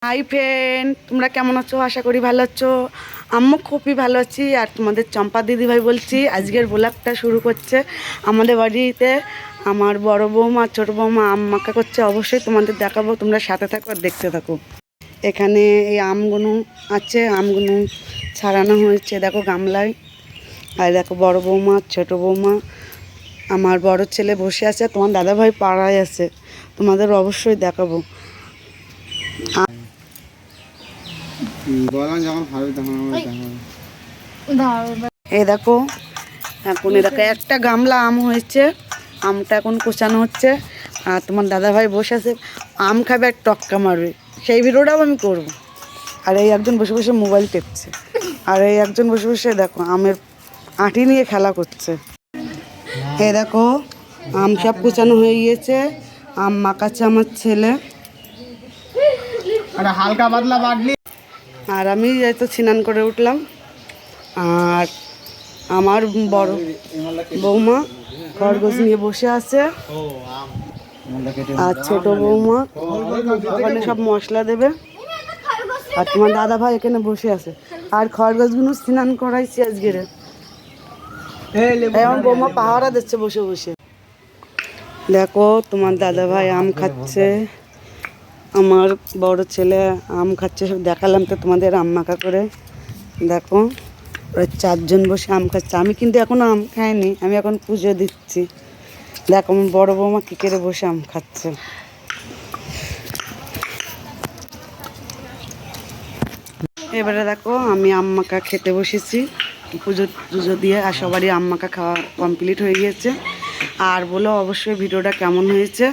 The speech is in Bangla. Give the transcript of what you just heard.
হাই ফ্রেন্ড, তোমরা কেমন আছো? আশা করি ভালো আছো। আমিও খুবই ভালো আছি। আর তোমাদের চম্পা দিদিভাই বলছি। আজকের ব্লগটা শুরু করছে আমাদের বাড়িতে আমার বড় বৌমা আর ছোটো বৌমা আম মাখা করছে। অবশ্যই তোমাদের দেখাবো, তোমরা সাথে থাকো আর দেখতে থাকো। এখানে এই আমগুলো আছে, আমগুলো ছাড়ানো হয়েছে দেখো গামলায়। আর দেখো বড় বৌমা ছোটো বৌমা, আমার বড় ছেলে বসে আছে, তোমার দাদাভাই পাড়ায় আছে। তোমাদের অবশ্যই দেখাবো। এই দেখো এখন দেখো একটা গামলা আম হয়েছে, আমটা এখন কোচানো হচ্ছে। আর তোমার দাদাভাই বসে আছে, আম খাবে আর টক্কা মারবে, সেই ভিডিওটাও আমি করব। আর এই একজন বসে বসে মোবাইল টেপছে, আর এই একজন বসে বসে দেখো আমের আঁটি নিয়ে খেলা করছে। এই দেখো আম সব কোচানো হয়ে গিয়েছে, আম মাখাচ্ছে আমার ছেলে। হালকা পাতলা বাটলি। আর আমি এই তো স্নান করে উঠলাম। আর আমার বড় বৌমা খরগোশ নিয়ে বসে আছে, আর ছোট বৌমা ওখানে সব মশলা দেবে। আর তোমার দাদা ভাই এখানে বসে আছে। আর খরগোশগুলো স্নান করাইছি আজকের। আমার বৌমা পাহারা দিচ্ছে বসে বসে। দেখো তোমার দাদা ভাই আম খাচ্ছে, আমার বড় ছেলে আম খাচ্ছে, সব দেখালাম তো তোমাদের আম মাখা করে। দেখো ওরা চারজন বসে আম খাচ্ছে। আমি কিন্তু এখনো আম খাইনি, আমি এখন পুজো দিচ্ছি। দেখো আমার বড় বৌমা কী করে বসে আম খাচ্ছে। এবারে দেখো আমি আম মাখা খেতে বসেছি, পুজো টুজো দিয়ে। আর সবারই আম মাখা খাওয়া কমপ্লিট হয়ে গিয়েছে। আর বলো অবশ্যই ভিডিওটা কেমন হয়েছে।